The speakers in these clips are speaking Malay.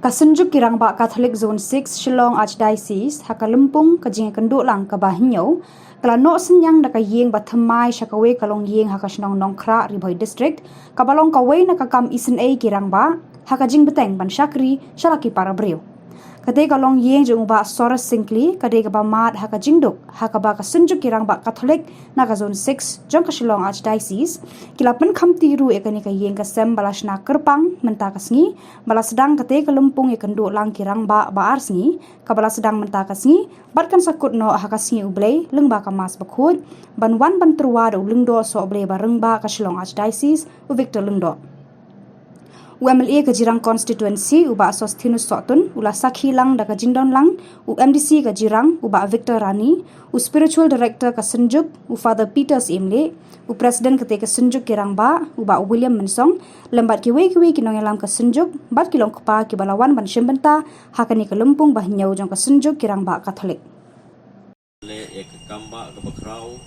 Kasunjuk kirang ba Catholic Zone 6 Shillong Archdiocese hakalumpung kajing kenduk lang kabahinyo kalano senyang daka yeng batamai shakawe kalong yeng hakasnong nongkra riboy district kabalong kawe nakakam isen a kirang ba hakajing beteng ban syakri syalaki para brio kade kalong yeng jung ba soras singkli kade kaba mat hakajing duk hakaba kasunjuk kirang ba Catholic naka Zone 6 jong ka Shillong Archdiocese kilapan kamti ru ekani ka yeng kasem balas na kerpang menta kasngi balas sedang kate kelumpung kenduk lang kirang ba baar sngi kabala sedang menta kasngi batkan sakut no hakasngi ublei lengba kamas bakhut banwan ban terwa do lengdo so ublei bareng ba ka Shillong Archdiocese u Victor Lengdo UMLA Kajirang Constituency uba Sostinus Sotun ula sakhi lang da Kajingdon lang UMDC Kajirang uba Victor Rani Spiritual Director Kasenjuk Father Peters Imle President Kate Kasenjuk Kirang ba uba William Mensong lembat kiwe kinong alam Kasenjuk bat kilong kepa kibalawan ban syembenta hakani kelumpung bahinyau jong Kasenjuk Kirang ba Catholic le ekamba kebakrau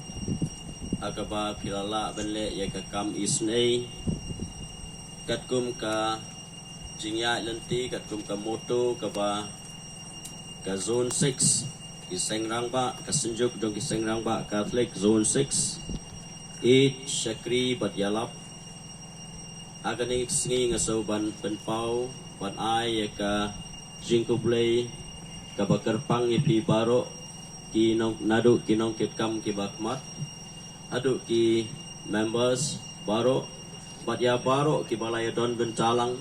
agaba pilala benle ekam isnei katkum ka jingya lenti katkum ka moto ka ba ka Zone 6 kisengrang ba kasenjuk dong kisengrang ba Catholic Zone 6 syakri badyalap agani sngi ngaso ban penpau ban ai ka jingkublei ka bakerpang ipi baro kinong nadu kinong kitkam ki bakmat adu ki members baro Batya baro ki balaya don bentalang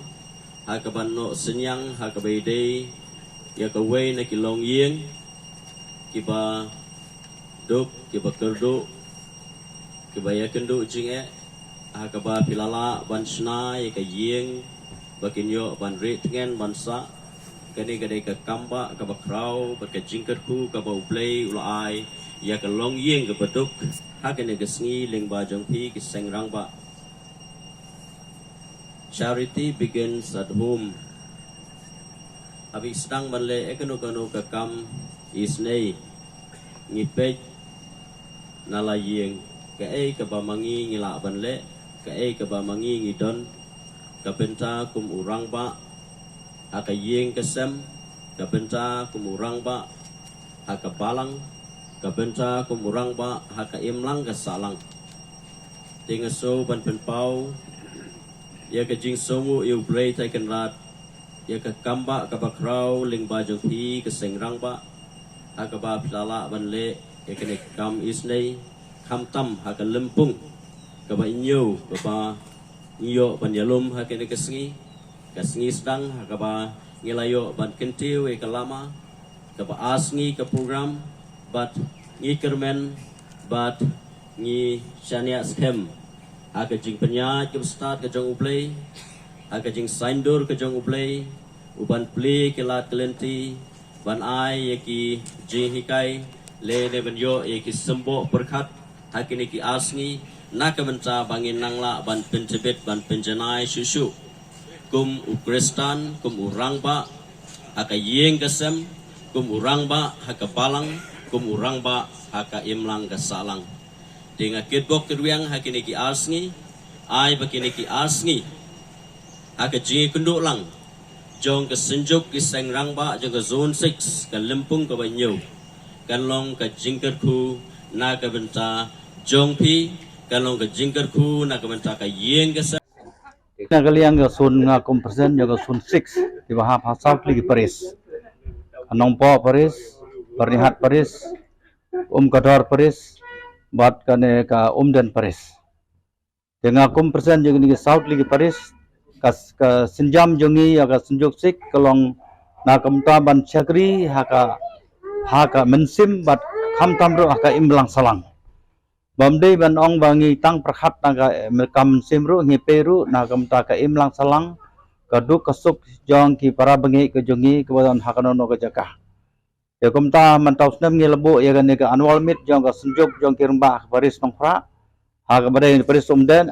hakaban no senyang hakabaidei ya kawai na kilong yeng kiba duk kiba kerdu kiba ya kendu jinge hakaba pilala ban sna ya ka yeng bakinyo ban ritngen bansa kani kade ka kamba ka bakrau bat ka jingkerku ka bauplay ulai ya ka long yeng ka baduk hakane ka sngi lingba jongpi ki sengrang ba. Charity begins at home. Abi sedang manle ekano kakam isnei ngipej nalayeng kae kabamangi ngila banle kae kabamangi ngidon kabenta kum urang ba akayeng kesem kabenta kum urang ba akabalang kabenta kum urang ba hakaimlang kasalang tingaso ban penpau ya ka jing somu iu blay taikan rat ya ka kamba ka bakrau ling bajong pi ka sengrang ba akaba pilala banle ya ka kam isnei kam tam ha ka lempung ka ba inyo ka ba iyo ban yalum ha ka kasngi sedang ha ka ba ngilayo ban kentiu e ka lama ka ba asngi ka program bat ngi kermen bat ngi syania scam aga jing penyat ke start ke jong uplay aga jing saindur ke jong uplay uban play ke lat kelenti ban ai yaki jing hikai le ne benyo yaki sembo berkat hakini ki asngi nak menta bangin nangla ban pencebet ban penjenai susu kum ukristan kum urang ba haka yeng kesem kum urang ba haka balang kum urang ba haka imlang kesalang dengan kitbok keduyang hakini ki asngi ai bakini ki asngi haka jingi kenduk lang jong kesenjuk ki sengrang ba jong ke Zone 6 ka lempung ka banyo kan long ka jingkerku na ka benta jong pi kan long ka jingkerku na ka benta ka yeng ka sa na kaliang ga sun nga kompresen jaga Zone 6 di bahap hasap lagi Paris anong po Paris pernihat Paris kadar Paris bat kane ka dan Paris dengan kompresen jeung ni South lagi Paris kas ka senjam jongi aga senjuk sik kalong na kamta ban syakri haka mensim bat khamtam ro haka imlang salang bamdei ban ong bangi tang prakhat naga kam simru ngiperu na kamta ka imlang salang kaduk kasuk jong ki para bengi ke jongi kebadan hakanono ke jakah ya kamta mantau senam ngi lebu ya kan ka annual meet jong ka senjuk jong kirmbah Paris nongkra haga badai Paris umden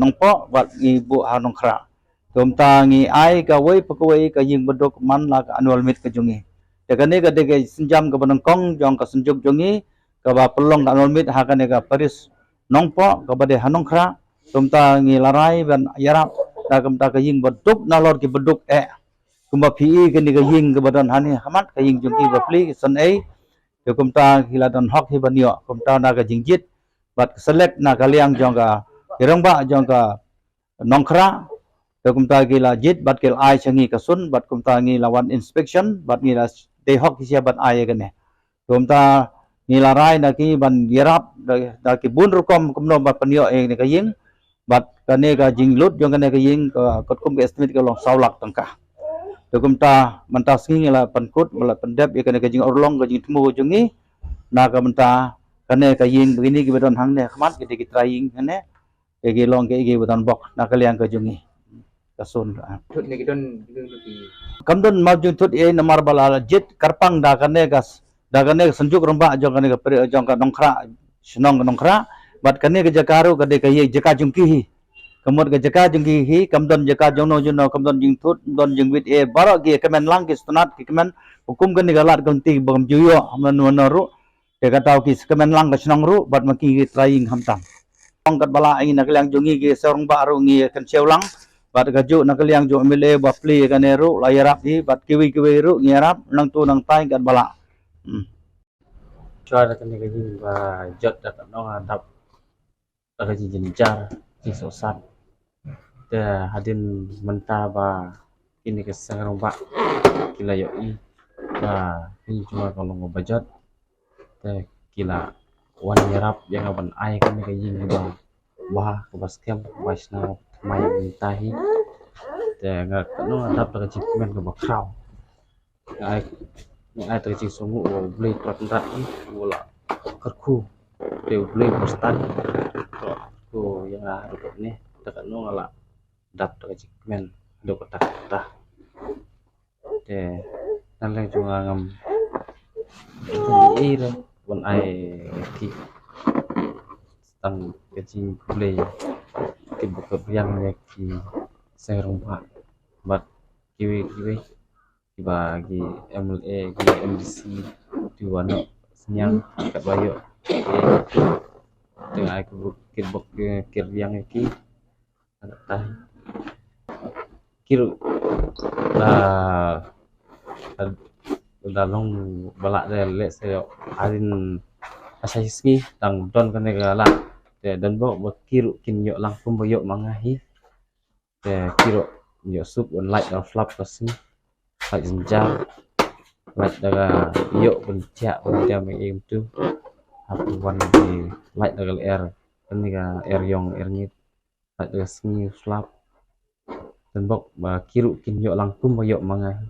nongpo bat ibu ha nongkra kamta ngi ai ka wei pakawai ka ying bedok man la ka annual meet ke jongi ya kan ka de senjam ka banongkong jong ka senjuk jongi ka ba pelong annual meet ha kan ka Paris nongpo ka badai ha nongkra kamta ngi larai ban yarap na kamta ka ying bedok na lor ki bedok kumba PE kan diga ying ke badan hani hamat ka ying jungki bapli san ai yo kumta hila dan hok hi banyo kumta na ka jingjit bat select na kaliang jongka irangba jongka nongkra yo kumta gila jit bat kel ai changi kasun bat kumta ngi lawan inspection bat ngi la de hok sia bat ai kan ne kumta ngi la rai na ki ban yerap da ki bun rukom kumno bat panyo e ne ka ying bat kane ka jinglut jong kane ka ying ka kum estimate ka long saulak tangka dokumta manta singi la pankut mala pendep ya kane kajing orlong kajing temu jungi na ka menta kane ka ying begini ki bedon hang ne khmat ki trying kane e gi long ke gi bedon bok na kaliang ka jungi kasun thut ne kidon ki kamdon ma jung thut e namar bala jit karpang da kane gas da kane sanjuk romba jong kane ka jong ka nongkra snong nongkra bat kane ka jakaru kade ka ye jaka jungki hi kamut ke jaka jengki hi kamdon jaka jono jono kamdon jing thut don jing wit e baro ge kemen lang ki stunat ki kemen hukum kan digalat kanti bagam juyo amnan wanaru de katau ki kemen lang ka snong ru bat maki ki trying hamtam ong kat bala ai nak liang jungi ki serong ba ru ngi kan seulang bat ka ju nak liang ju mile bapli kan eru layarap di bat kiwi kiwi ru ngerap nang tu nang tai kat bala cho ra kan ne ki ba jot da no adap da ki jinjar ki sosat te hadin menta ba ini ke sarong ba kila yo I ba ini cuma kalau ngobajat te kila wan yarap yang aban ai kan ke yin ba ba ke baskem basna mai mintahi te ngak no adap ta ci men ke bakraw ai ta ci sungu beli rat I wala kerku te beli postan ko yang harus ni tak no ngala dap tak cik men do kotak tah de nan lang junga ngam I re bon ai ki tang kecing play ki buka yang ne ki serong pak bat kiwi ki bagi MLA ki MDC di wana senyang kat bayo tengah aku buk kir yang ki tah kiru la long balak de le se arin asaiski tang don kan negala de dan bo kiru kin yo lang pum yo mangahi de kiru yo sup on light of flap kasi light jenjar light daga yo bencia jam em tu apa wan di light daga air kan niga air yong air nyit light daga sni flap dan bok ba kiru kin yo lang pum yo mangahi